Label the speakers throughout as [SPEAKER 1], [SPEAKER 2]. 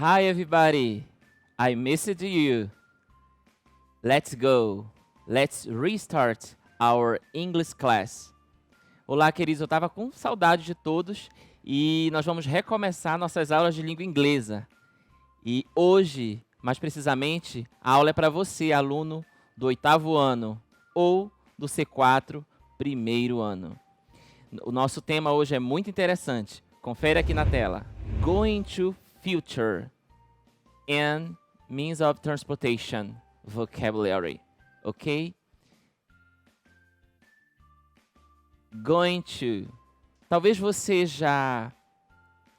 [SPEAKER 1] Hi everybody, I missed you. Let's go. Let's restart our English class. Olá, queridos, eu estava com saudade de todos e nós vamos recomeçar nossas aulas de língua inglesa. E hoje, mais precisamente, a aula é para você, aluno do 8º ano ou do C4, primeiro ano. O nosso tema hoje é muito interessante. Confere aqui na tela. Going to future and means of transportation vocabulary. Ok? Going to. Talvez você já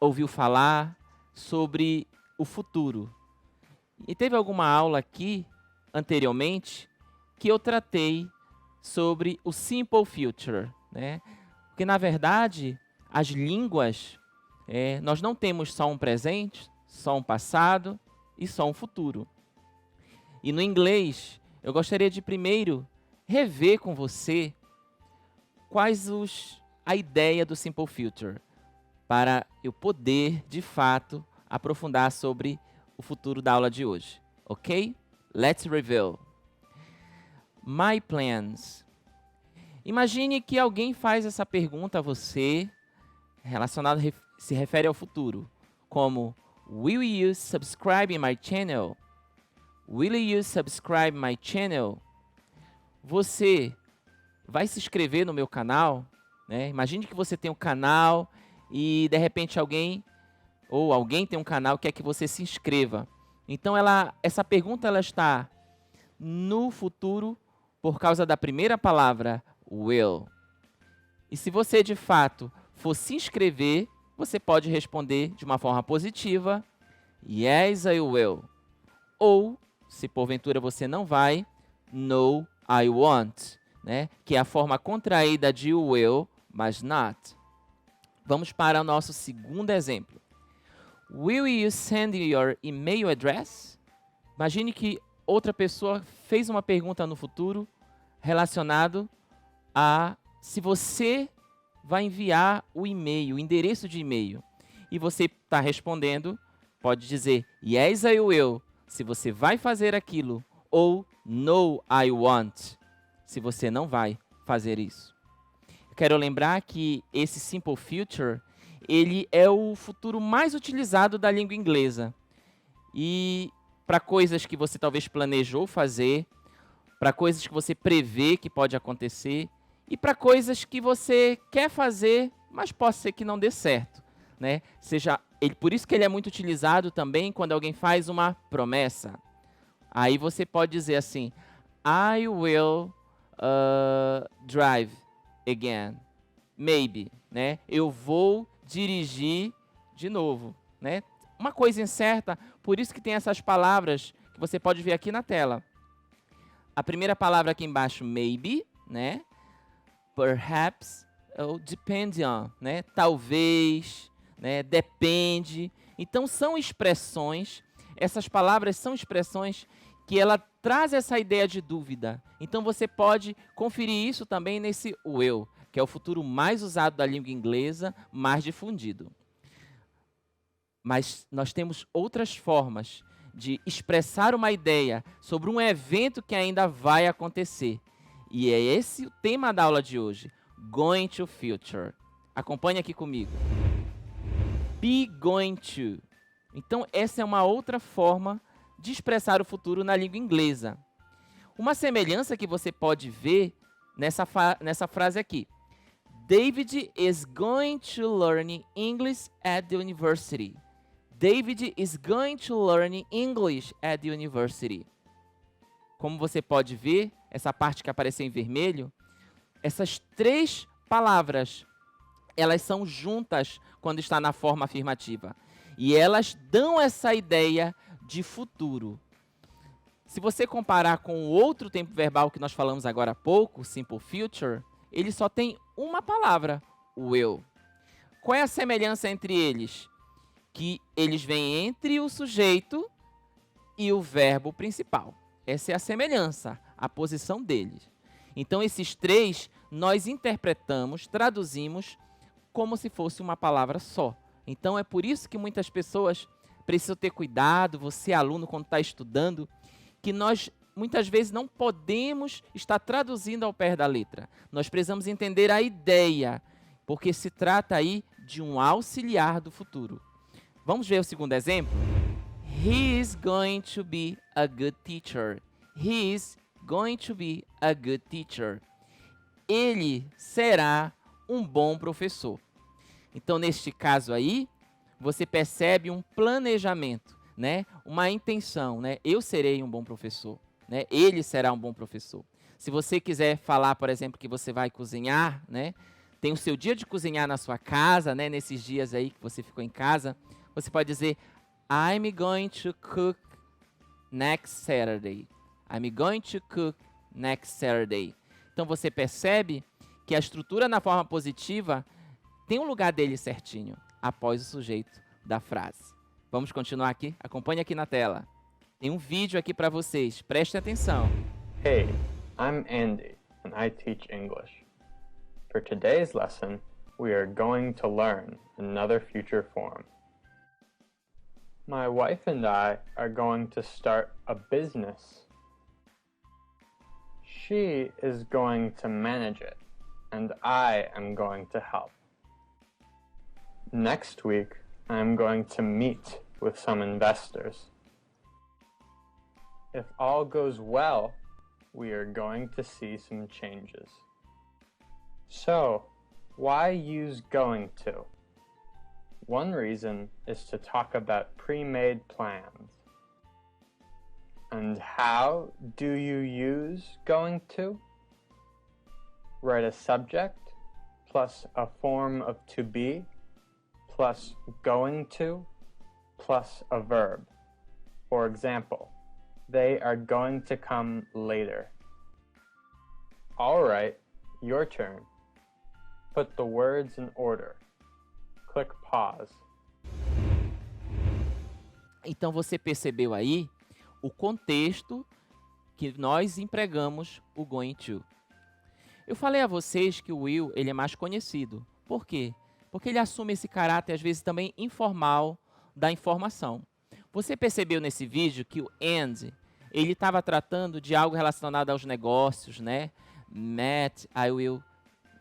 [SPEAKER 1] ouviu falar sobre o futuro. E teve alguma aula aqui, anteriormente, que eu tratei sobre o simple future, né? Porque, na verdade, as línguas, nós não temos só um presente, só um passado e só um futuro. E no inglês, eu gostaria de primeiro rever com você a ideia do simple future, para eu poder, de fato, aprofundar sobre o futuro da aula de hoje. Ok? Let's review. My plans. Imagine que alguém faz essa pergunta a você, se refere ao futuro, como Will you subscribe my channel? Will you subscribe my channel? Você vai se inscrever no meu canal? Né? Imagine que você tem um canal e de repente alguém tem um canal que quer que você se inscreva. Então essa pergunta ela está no futuro por causa da primeira palavra, will. E se você de fato for se inscrever, você pode responder de uma forma positiva, yes, I will. Ou, se porventura você não vai, no, I won't, né? Que é a forma contraída de will, mas not. Vamos para o nosso segundo exemplo. Will you send your email address? Imagine que outra pessoa fez uma pergunta no futuro relacionado a se você vai enviar o e-mail, o endereço de e-mail. E você está respondendo, pode dizer yes, I will, se você vai fazer aquilo, ou no, I won't, se você não vai fazer isso. Eu quero lembrar que esse simple future, ele é o futuro mais utilizado da língua inglesa. E para coisas que você talvez planejou fazer, para coisas que você prevê que pode acontecer, e para coisas que você quer fazer, mas pode ser que não dê certo, né? Por isso que ele é muito utilizado também quando alguém faz uma promessa. Aí você pode dizer assim, I will drive again, maybe, né? Eu vou dirigir de novo, né? Uma coisa incerta, por isso que tem essas palavras que você pode ver aqui na tela. A primeira palavra aqui embaixo, maybe, né? Perhaps, ou depend on, né? Talvez, né? Depende. Então, são expressões, essas palavras são expressões que ela traz essa ideia de dúvida. Então, você pode conferir isso também nesse will, que é o futuro mais usado da língua inglesa, mais difundido. Mas nós temos outras formas de expressar uma ideia sobre um evento que ainda vai acontecer. E é esse o tema da aula de hoje, Going to Future. Acompanhe aqui comigo. Be going to. Então, essa é uma outra forma de expressar o futuro na língua inglesa. Uma semelhança que você pode ver nessa frase aqui. David is going to learn English at the university. David is going to learn English at the university. Como você pode ver, essa parte que apareceu em vermelho, essas três palavras, elas são juntas quando está na forma afirmativa. E elas dão essa ideia de futuro. Se você comparar com o outro tempo verbal que nós falamos agora há pouco, simple future, ele só tem uma palavra, will. Qual é a semelhança entre eles? Que eles vêm entre o sujeito e o verbo principal. Essa é a semelhança, a posição deles. Então, esses três, nós interpretamos, traduzimos como se fosse uma palavra só. Então, é por isso que muitas pessoas precisa ter cuidado, você aluno quando está estudando, que nós muitas vezes não podemos estar traduzindo ao pé da letra. Nós precisamos entender a ideia, porque se trata aí de um auxiliar do futuro. Vamos ver o segundo exemplo? He is going to be a good teacher. He is going to be a good teacher. Ele será um bom professor. Então, neste caso aí, você percebe um planejamento, né? Uma intenção, né? Eu serei um bom professor, né? Ele será um bom professor. Se você quiser falar, por exemplo, que você vai cozinhar, né? Tem o seu dia de cozinhar na sua casa, né? Nesses dias aí que você ficou em casa, você pode dizer I'm going to cook next Saturday. I'm going to cook next Saturday. Então você percebe que a estrutura na forma positiva tem um lugar dele certinho, após o sujeito da frase. Vamos continuar aqui? Acompanhe aqui na tela. Tem um vídeo aqui para vocês, prestem atenção.
[SPEAKER 2] Hey, I'm Andy, and I teach English. For today's lesson, we are going to learn another future form. My wife and I are going to start a business. She is going to manage it, and I am going to help. Next week, I am going to meet with some investors. If all goes well, we are going to see some changes. So, why use going to? One reason is to talk about pre-made plans. And how do you use going to? Write a subject plus a form of to be plus going to plus a verb. For example, they are going to come later. All right, your turn. Put the words in order. Click pause.
[SPEAKER 1] Então você percebeu aí o contexto que nós empregamos o going to. Eu falei a vocês que o will ele é mais conhecido. Por quê? Porque ele assume esse caráter, às vezes, também informal da informação. Você percebeu nesse vídeo que o and, ele estava tratando de algo relacionado aos negócios, né? I will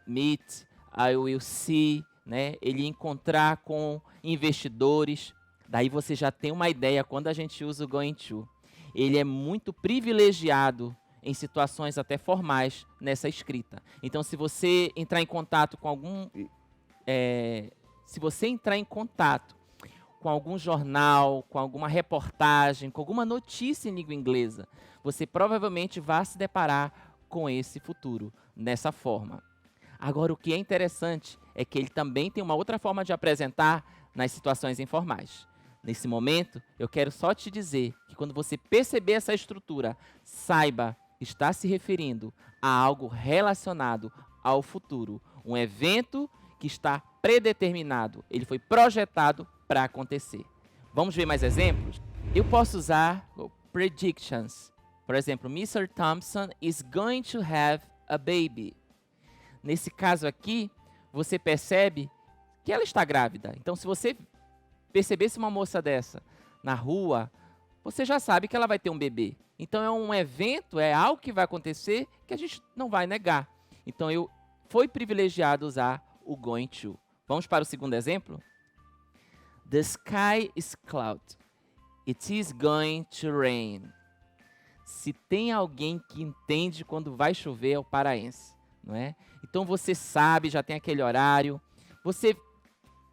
[SPEAKER 1] meet, I will see, né? Ele encontrar com investidores. Daí você já tem uma ideia quando a gente usa o going to. Ele é muito privilegiado em situações até formais nessa escrita. Então, se você entrar em contato com algum jornal, com alguma reportagem, com alguma notícia em língua inglesa, você provavelmente vai se deparar com esse futuro, nessa forma. Agora, o que é interessante é que ele também tem uma outra forma de apresentar nas situações informais. Nesse momento, eu quero só te dizer que quando você perceber essa estrutura, saiba que está se referindo a algo relacionado ao futuro. Um evento que está predeterminado, ele foi projetado para acontecer. Vamos ver mais exemplos? Eu posso usar predictions. Por exemplo, Mr. Thompson is going to have a baby. Nesse caso aqui, você percebe que ela está grávida. Então, se você percebesse uma moça dessa na rua, você já sabe que ela vai ter um bebê. Então, é um evento, é algo que vai acontecer que a gente não vai negar. Então, foi privilegiado usar o going to. Vamos para o segundo exemplo? The sky is cloud. It is going to rain. Se tem alguém que entende quando vai chover, é o paraense, não é? Então você sabe, já tem aquele horário. Você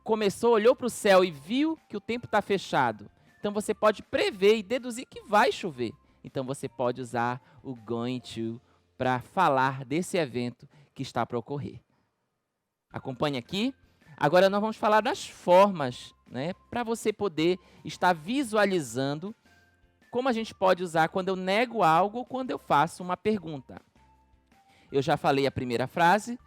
[SPEAKER 1] começou, olhou para o céu e viu que o tempo está fechado. Então você pode prever e deduzir que vai chover. Então você pode usar o going to para falar desse evento que está para ocorrer. Acompanhe aqui. Agora nós vamos falar das formas, né, para você poder estar visualizando como a gente pode usar quando eu nego algo ou quando eu faço uma pergunta. Eu já falei a primeira frase,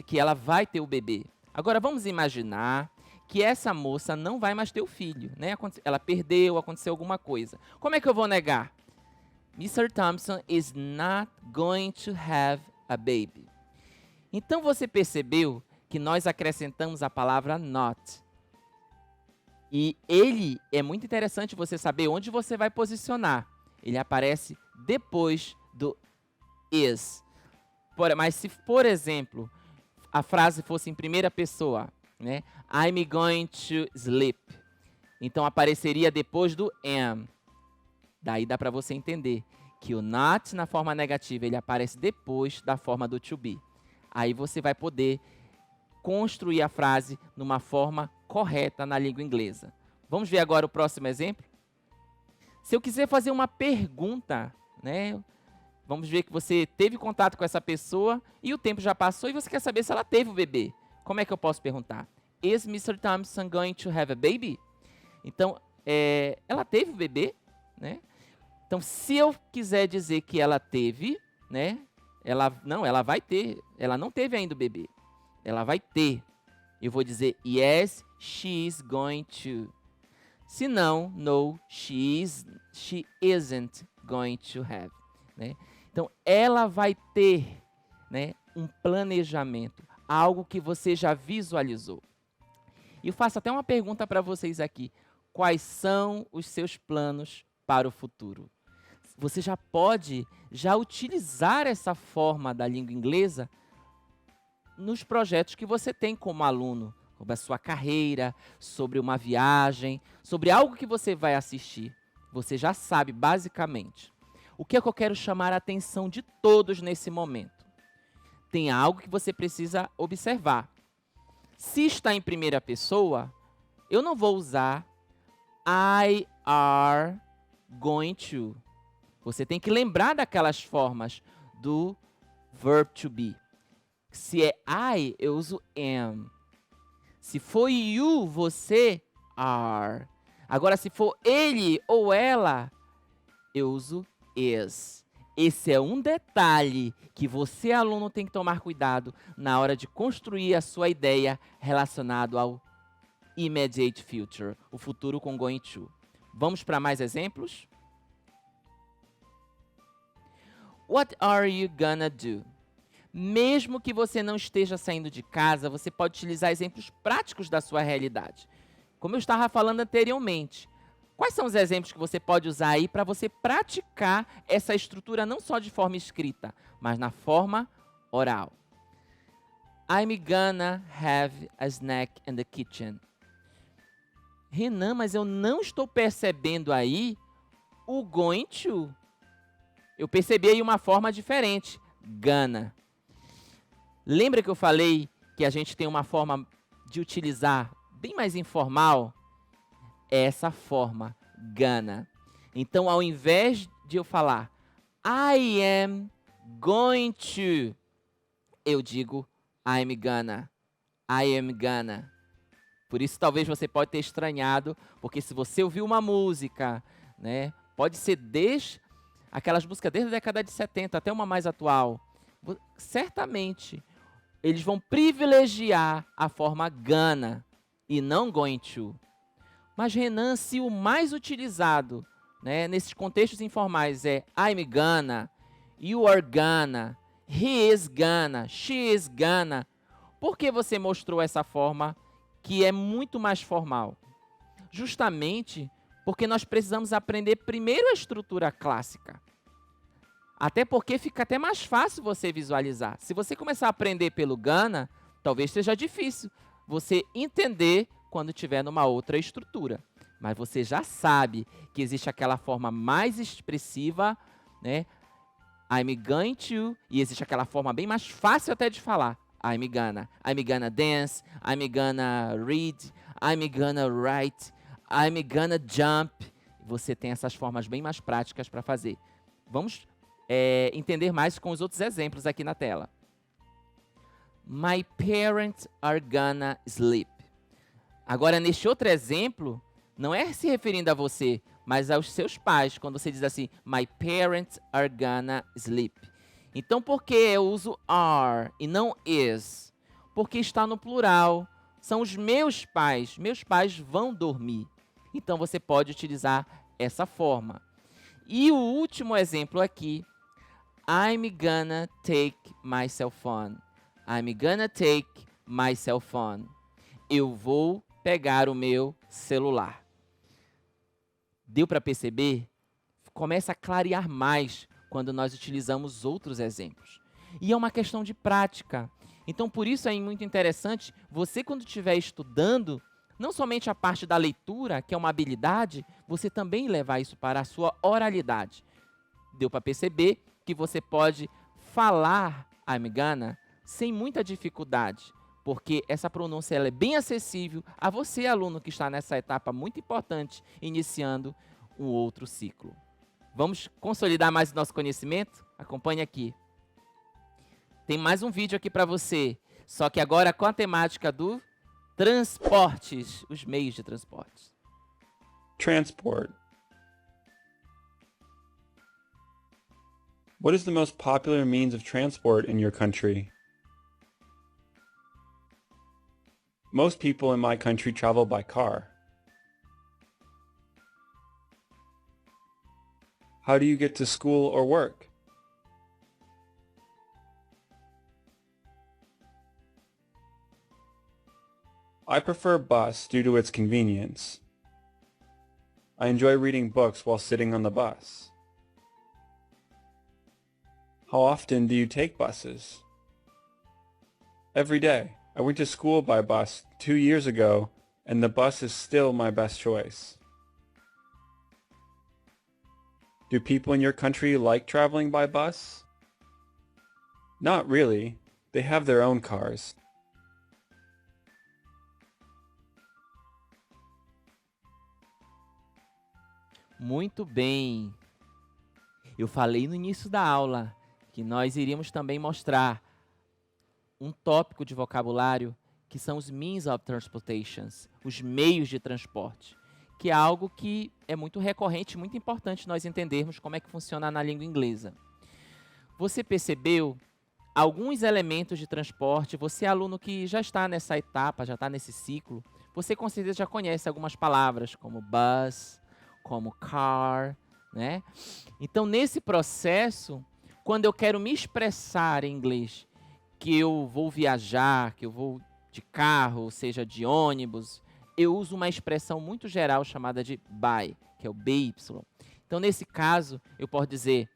[SPEAKER 1] que ela vai ter o bebê. Agora vamos imaginar que essa moça não vai mais ter o filho, né? Ela perdeu, aconteceu alguma coisa. Como é que eu vou negar? Mr. Thompson is not going to have a baby. Então você percebeu que nós acrescentamos a palavra not. E ele é muito interessante você saber onde você vai posicionar. Ele aparece depois do is. Mas se, por exemplo, a frase fosse em primeira pessoa, né? I'm going to sleep. Então apareceria depois do am. Daí dá para você entender que o not na forma negativa ele aparece depois da forma do to be. Aí você vai poder construir a frase numa forma correta na língua inglesa. Vamos ver agora o próximo exemplo? Se eu quiser fazer uma pergunta, né? Vamos ver que você teve contato com essa pessoa e o tempo já passou e você quer saber se ela teve o bebê. Como é que eu posso perguntar? Is Mr. Thompson going to have a baby? Então, ela teve o bebê, né? Então, se eu quiser dizer que ela teve, né? Ela vai ter. Ela não teve ainda o bebê. Ela vai ter. Eu vou dizer, yes, she is going to. Se não, no, she isn't going to have. Né? Então, ela vai ter, né, um planejamento, algo que você já visualizou. E eu faço até uma pergunta para vocês aqui. Quais são os seus planos para o futuro? Você já pode utilizar essa forma da língua inglesa nos projetos que você tem como aluno, sobre a sua carreira, sobre uma viagem, sobre algo que você vai assistir. Você já sabe, basicamente. O que é que eu quero chamar a atenção de todos nesse momento? Tem algo que você precisa observar. Se está em primeira pessoa, eu não vou usar I are going to. Você tem que lembrar daquelas formas do verb to be. Se é I, eu uso am. Se for you, você are. Agora, se for ele ou ela, eu uso is. Esse é um detalhe que você, aluno, tem que tomar cuidado na hora de construir a sua ideia relacionado ao immediate future, o futuro com going to. Vamos para mais exemplos? What are you gonna do? Mesmo que você não esteja saindo de casa, você pode utilizar exemplos práticos da sua realidade. Como eu estava falando anteriormente, quais são os exemplos que você pode usar aí para você praticar essa estrutura não só de forma escrita, mas na forma oral? I'm gonna have a snack in the kitchen. Renan, mas eu não estou percebendo aí o going to. Eu percebi aí uma forma diferente. Gonna. Lembra que eu falei que a gente tem uma forma de utilizar bem mais informal? É essa forma, gonna. Então, ao invés de eu falar I am going to, eu digo I'm gonna. I am gonna. Por isso, talvez você pode ter estranhado, porque se você ouviu uma música, né, pode ser desde aquelas músicas desde a década de 70 até uma mais atual, certamente eles vão privilegiar a forma gonna e não going to. Mas, Renan, se o mais utilizado, né, nesses contextos informais é I'm gonna, you are gonna, he is gonna, she is gonna, por que você mostrou essa forma que é muito mais formal? Justamente porque nós precisamos aprender primeiro a estrutura clássica. Até porque fica até mais fácil você visualizar. Se você começar a aprender pelo gonna, talvez seja difícil você entender quando estiver numa outra estrutura. Mas você já sabe que existe aquela forma mais expressiva, né? I'm going to, e existe aquela forma bem mais fácil até de falar. I'm gonna dance, I'm gonna read, I'm gonna write, I'm gonna jump. Você tem essas formas bem mais práticas para fazer. Vamos entender mais com os outros exemplos aqui na tela. My parents are gonna sleep. Agora, neste outro exemplo, não é se referindo a você, mas aos seus pais, quando você diz assim, my parents are gonna sleep. Então, por que eu uso are e não is? Porque está no plural. São os meus pais vão dormir. Então, você pode utilizar essa forma. E o último exemplo aqui, I'm gonna take my cell phone. I'm gonna take my cell phone. Eu vou pegar o meu celular. Deu para perceber? Começa a clarear mais quando nós utilizamos outros exemplos. E é uma questão de prática. Então, por isso é muito interessante você, quando estiver estudando, não somente a parte da leitura, que é uma habilidade, você também levar isso para a sua oralidade. Deu para perceber que você pode falar I'm gonna sem muita dificuldade, porque essa pronúncia ela é bem acessível a você, aluno, que está nessa etapa muito importante, iniciando um outro ciclo. Vamos consolidar mais o nosso conhecimento? Acompanhe aqui. Tem mais um vídeo aqui para você, só que agora com a temática do transportes, os meios de transporte.
[SPEAKER 3] Transport. What is the most popular means of transport in your country? Most people in my country travel by car. How do you get to school or work? I prefer bus due to its convenience. I enjoy reading books while sitting on the bus. How often do you take buses? Every day. I went to school by bus 2 years ago, and the bus is still my best choice. Do people in your country like traveling by bus? Not really. They have their own cars.
[SPEAKER 1] Muito bem. Eu falei no início da aula que nós iríamos também mostrar um tópico de vocabulário que são os means of transportation, os meios de transporte, que é algo que é muito recorrente, muito importante nós entendermos como é que funciona na língua inglesa. Você percebeu alguns elementos de transporte? Você, aluno que já está nessa etapa, já está nesse ciclo, você com certeza já conhece algumas palavras como bus, como car, né? Então, nesse processo, quando eu quero me expressar em inglês, que eu vou viajar, que eu vou de carro, seja de ônibus, eu uso uma expressão muito geral chamada de by, que é o BY. Então, nesse caso, eu posso dizer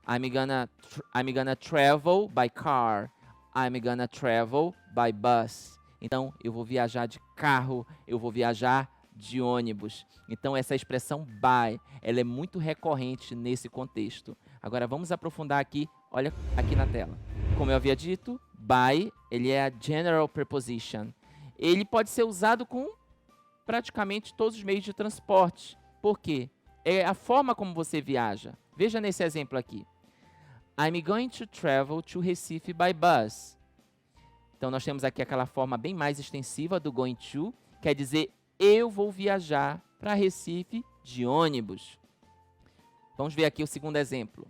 [SPEAKER 1] I'm gonna travel by car, I'm gonna travel by bus. Então, eu vou viajar de carro, eu vou viajar de ônibus. Então, essa expressão by, ela é muito recorrente nesse contexto. Agora, vamos aprofundar aqui, olha aqui na tela. Como eu havia dito, by, ele é a general preposition. Ele pode ser usado com praticamente todos os meios de transporte. Por quê? É a forma como você viaja. Veja nesse exemplo aqui. I'm going to travel to Recife by bus. Então, nós temos aqui aquela forma bem mais extensiva do going to, quer dizer, eu vou viajar para Recife de ônibus. Vamos ver aqui o segundo exemplo.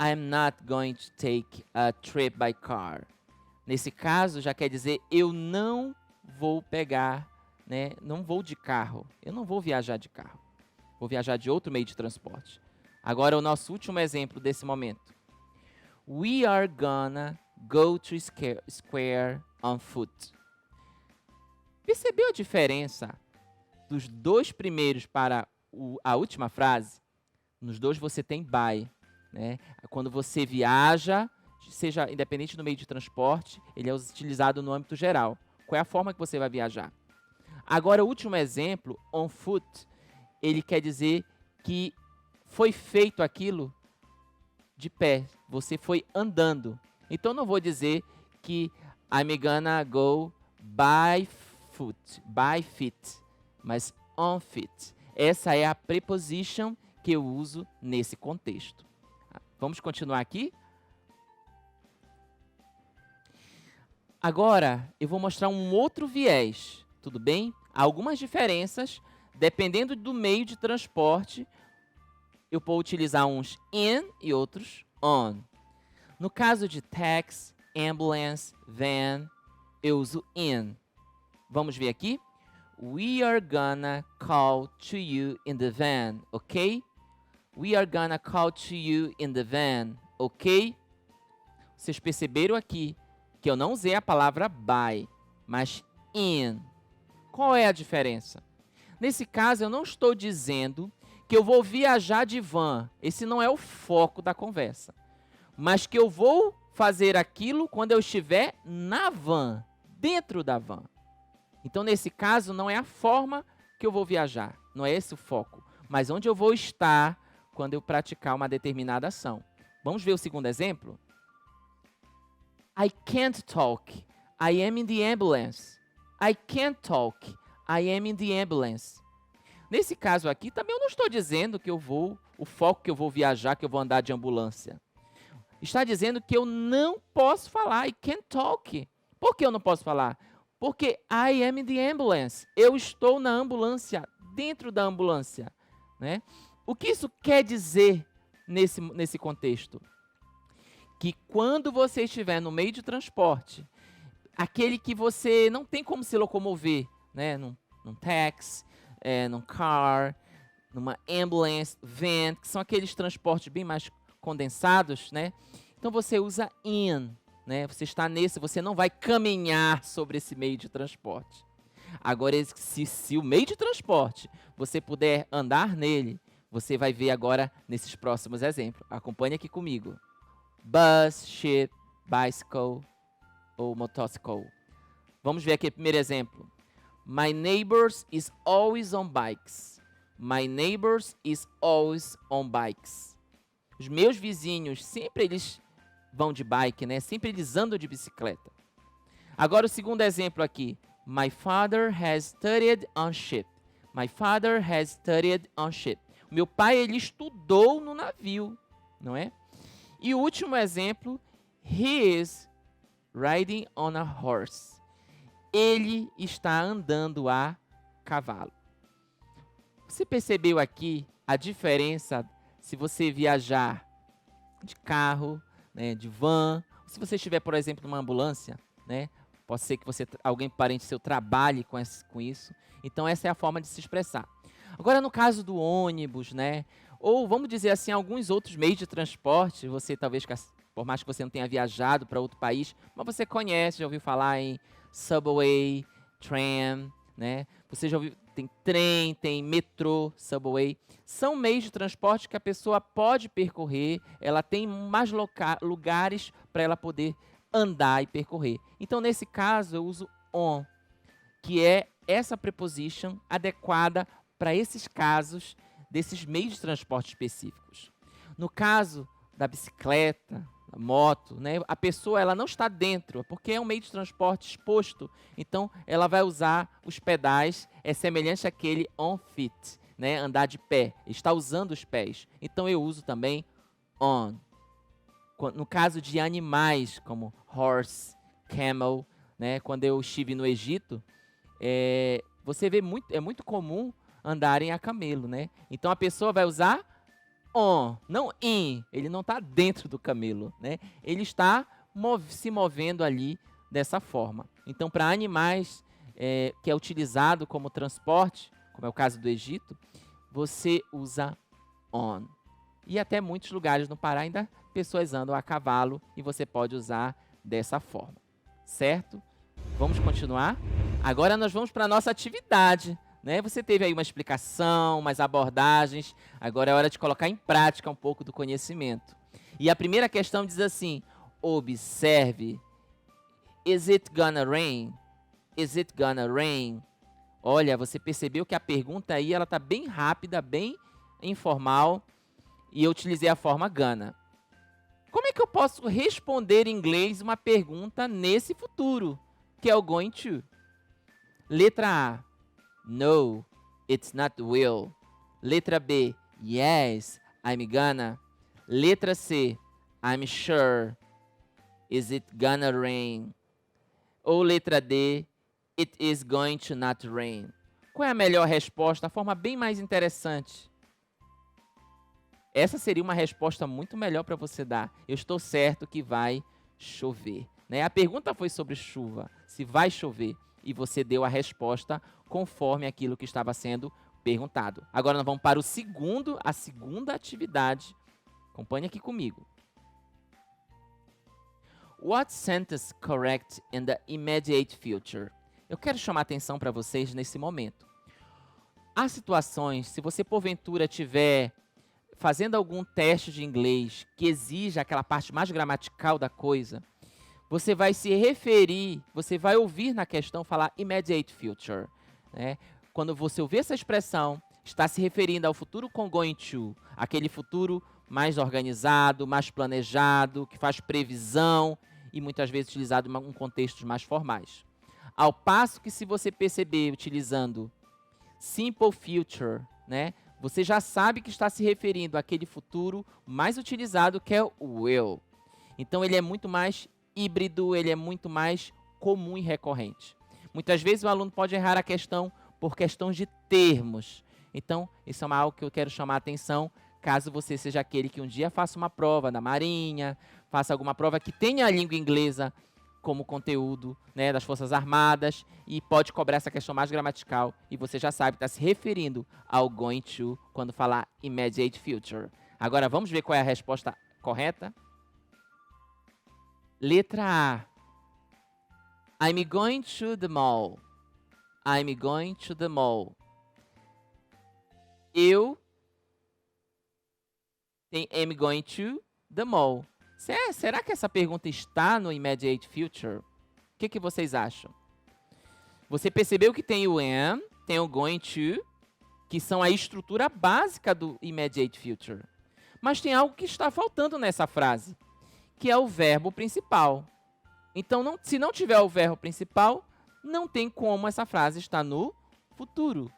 [SPEAKER 1] I'm not going to take a trip by car. Nesse caso, já quer dizer, eu não vou pegar, né? Não vou de carro. Eu não vou viajar de carro. Vou viajar de outro meio de transporte. Agora, o nosso último exemplo desse momento. We are gonna go to square on foot. Percebeu a diferença dos dois primeiros para a última frase? Nos dois você tem by, né? Quando você viaja, seja independente do meio de transporte, ele é utilizado no âmbito geral. Qual é a forma que você vai viajar? Agora, o último exemplo, on foot, ele quer dizer que foi feito aquilo de pé. Você foi andando. Então, não vou dizer que I'm gonna go by feet, mas on feet. Essa é a preposition que eu uso nesse contexto. Vamos continuar aqui? Agora, eu vou mostrar um outro viés, tudo bem? Há algumas diferenças, dependendo do meio de transporte, eu vou utilizar uns in e outros on. No caso de taxi, ambulance, van, eu uso in. Vamos ver aqui? We are gonna call to you in the van, ok? We are gonna call to you in the van, ok? Vocês perceberam aqui que eu não usei a palavra by, mas in. Qual é a diferença? Nesse caso, eu não estou dizendo que eu vou viajar de van. Esse não é o foco da conversa. Mas que eu vou fazer aquilo quando eu estiver na van, dentro da van. Então, nesse caso, não é a forma que eu vou viajar. Não é esse o foco. Mas onde eu vou estar quando eu praticar uma determinada ação. Vamos ver o segundo exemplo? I can't talk. I am in the ambulance. I can't talk. I am in the ambulance. Nesse caso aqui, também eu não estou dizendo que o foco que eu vou viajar, que eu vou andar de ambulância. Está dizendo que eu não posso falar. I can't talk. Por que eu não posso falar? Porque I am in the ambulance. Eu estou na ambulância, dentro da ambulância. Né? O que isso quer dizer nesse contexto? Que quando você estiver no meio de transporte, aquele que você não tem como se locomover, né? Num táxi, num car, numa ambulance, van, que são aqueles transportes bem mais condensados, né? Então você usa in, né? Você está nesse, você não vai caminhar sobre esse meio de transporte. Agora, se o meio de transporte você puder andar nele, você vai ver agora nesses próximos exemplos. Acompanhe aqui comigo. Bus, ship, bicycle ou motorcycle. Vamos ver aqui o primeiro exemplo. My neighbors is always on bikes. My neighbors is always on bikes. Os meus vizinhos, sempre eles vão de bike, né? Sempre eles andam de bicicleta. Agora o segundo exemplo aqui. My father has studied on ship. My father has studied on ship. Meu pai, ele estudou no navio, não é? E o último exemplo, he is riding on a horse. Ele está andando a cavalo. Você percebeu aqui a diferença se você viajar de carro, né, de van, se você estiver, por exemplo, numa ambulância, né? Pode ser que alguém parente seu trabalhe com isso. Então essa é a forma de se expressar. Agora no caso do ônibus, né? Ou vamos dizer assim, alguns outros meios de transporte, você talvez, por mais que você não tenha viajado para outro país, mas você conhece, já ouviu falar em subway, tram, né? Você já ouviu, tem trem, tem metrô, subway. São meios de transporte que a pessoa pode percorrer, ela tem mais lugares para ela poder andar e percorrer. Então, nesse caso, eu uso on, que é essa preposition adequada para esses casos desses meios de transporte específicos. No caso da bicicleta, da moto, né, a pessoa ela não está dentro, porque é um meio de transporte exposto. Então, ela vai usar os pedais, é semelhante àquele on feet, né, andar de pé, está usando os pés. Então, eu uso também on. No caso de animais, como horse, camel, né, quando eu estive no Egito, você vê é muito comum andarem a camelo, né? Então a pessoa vai usar on, não in. Ele não está dentro do camelo, né? Ele está se movendo ali dessa forma. Então, para animais que é utilizado como transporte, como é o caso do Egito, você usa on. E até muitos lugares no Pará ainda pessoas andam a cavalo e você pode usar dessa forma, certo? Vamos continuar? Agora nós vamos para a nossa atividade, né? Você teve aí uma explicação, umas abordagens, agora é hora de colocar em prática um pouco do conhecimento. E a primeira questão diz assim, observe, is it gonna rain? Is it gonna rain? Olha, você percebeu que a pergunta aí ela está bem rápida, bem informal, e eu utilizei a forma gonna. Como é que eu posso responder em inglês uma pergunta nesse futuro, que é o going to? Letra A, no, it's not will. Letra B, yes, I'm gonna. Letra C, I'm sure, is it gonna rain? Ou letra D, it is going to not rain. Qual é a melhor resposta? A forma bem mais interessante. Essa seria uma resposta muito melhor para você dar. Eu estou certo que vai chover, né? A pergunta foi sobre chuva, se vai chover, e você deu a resposta conforme aquilo que estava sendo perguntado. Agora nós vamos para a segunda atividade. Acompanhe aqui comigo. What sentence correct in the immediate future? eu quero chamar atenção para vocês nesse momento. Há situações, se você porventura estiver fazendo algum teste de inglês que exija aquela parte mais gramatical da coisa, você vai se referir, você vai ouvir na questão falar immediate future, né? Quando você ouvir essa expressão, está se referindo ao futuro com going to, aquele futuro mais organizado, mais planejado, que faz previsão e muitas vezes utilizado em contextos mais formais. Ao passo que se você perceber utilizando simple future, né, você já sabe que está se referindo àquele futuro mais utilizado que é o will. Então ele é muito mais híbrido, ele é muito mais comum e recorrente. Muitas vezes o aluno pode errar a questão por questões de termos. Então, isso é algo que eu quero chamar a atenção, caso você seja aquele que um dia faça uma prova da Marinha, faça alguma prova que tenha a língua inglesa como conteúdo, né, das Forças Armadas, e pode cobrar essa questão mais gramatical, e você já sabe que está se referindo ao going to quando falar immediate future. Agora, vamos ver qual é a resposta correta? Letra A. I'm going to the mall. I'm going to the mall. Eu tem am going to the mall. Será que essa pergunta está no immediate future? O que vocês acham? Você percebeu que tem o am, tem o going to, que são a estrutura básica do immediate future. Mas tem algo que está faltando nessa frase, que é o verbo principal. Então, se não tiver o verbo principal, não tem como essa frase estar no futuro.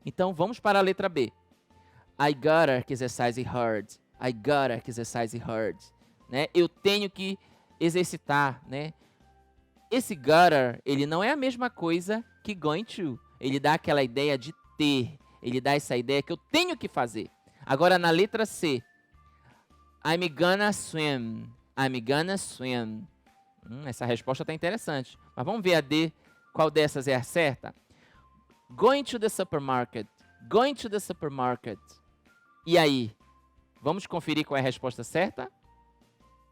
[SPEAKER 1] Então, vamos para a letra B. I gotta exercise hard. I gotta exercise hard. Né? Eu tenho que exercitar, né? Esse gotta, ele não é a mesma coisa que going to. Ele dá aquela ideia de ter. Ele dá essa ideia que eu tenho que fazer. Agora, na letra C. I'm gonna swim. I'm gonna swim. Essa resposta está interessante. Mas vamos ver a D. Qual dessas é a certa? Going to the supermarket. Going to the supermarket. E aí? Vamos conferir qual é a resposta certa?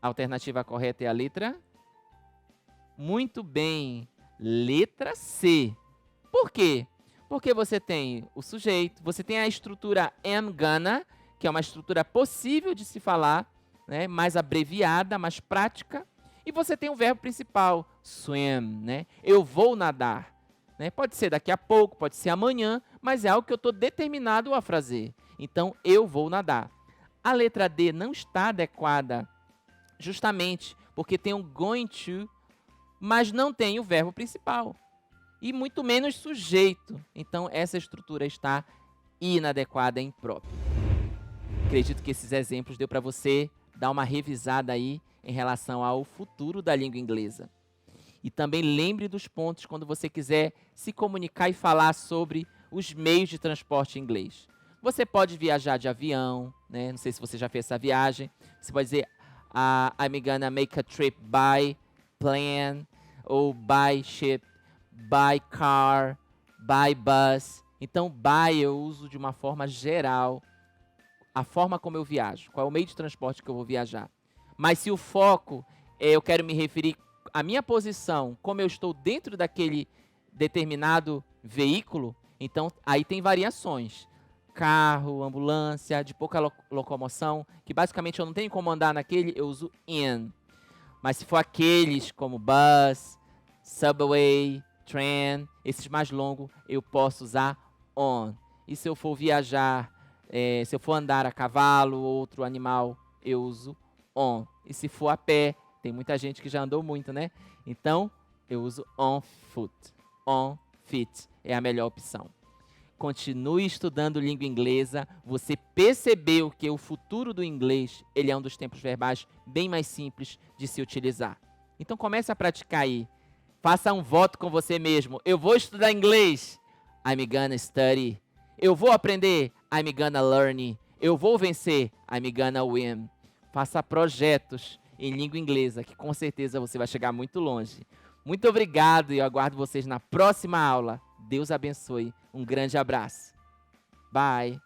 [SPEAKER 1] A alternativa correta é a letra? Muito bem. Letra C. Por quê? Porque você tem o sujeito, você tem a estrutura am gonna, que é uma estrutura possível de se falar, né, mais abreviada, mais prática. E você tem o verbo principal, swim, né? Eu vou nadar. Né? Pode ser daqui a pouco, pode ser amanhã, mas é algo que eu estou determinado a fazer. Então, eu vou nadar. A letra D não está adequada justamente porque tem um going to, mas não tem o verbo principal. E muito menos sujeito. Então, essa estrutura está inadequada, imprópria. Acredito que esses exemplos deu para você dar uma revisada aí em relação ao futuro da língua inglesa. E também lembre dos pontos quando você quiser se comunicar e falar sobre os meios de transporte em inglês. Você pode viajar de avião, né? Não sei se você já fez essa viagem. Você pode dizer, I'm gonna make a trip by plane, ou by ship, by car, by bus. Então, by eu uso de uma forma geral, a forma como eu viajo, qual é o meio de transporte que eu vou viajar. Mas se o foco é eu quero me referir à minha posição, como eu estou dentro daquele determinado veículo, então aí tem variações. Carro, ambulância, de pouca locomoção, que basicamente eu não tenho como andar naquele, eu uso in. Mas se for aqueles como bus, subway, train, esses mais longos, eu posso usar on. E se eu for viajar, se eu for andar a cavalo, outro animal, eu uso on. E se for a pé, tem muita gente que já andou muito, né? Então, eu uso on foot. On feet é a melhor opção. Continue estudando língua inglesa. Você percebeu que o futuro do inglês, ele é um dos tempos verbais bem mais simples de se utilizar. Então, comece a praticar aí. Faça um voto com você mesmo. Eu vou estudar inglês. I'm gonna study. Eu vou aprender. I'm gonna learn. Eu vou vencer. I'm gonna win. Faça projetos em língua inglesa, que com certeza você vai chegar muito longe. Muito obrigado e eu aguardo vocês na próxima aula. Deus abençoe. Um grande abraço. Bye.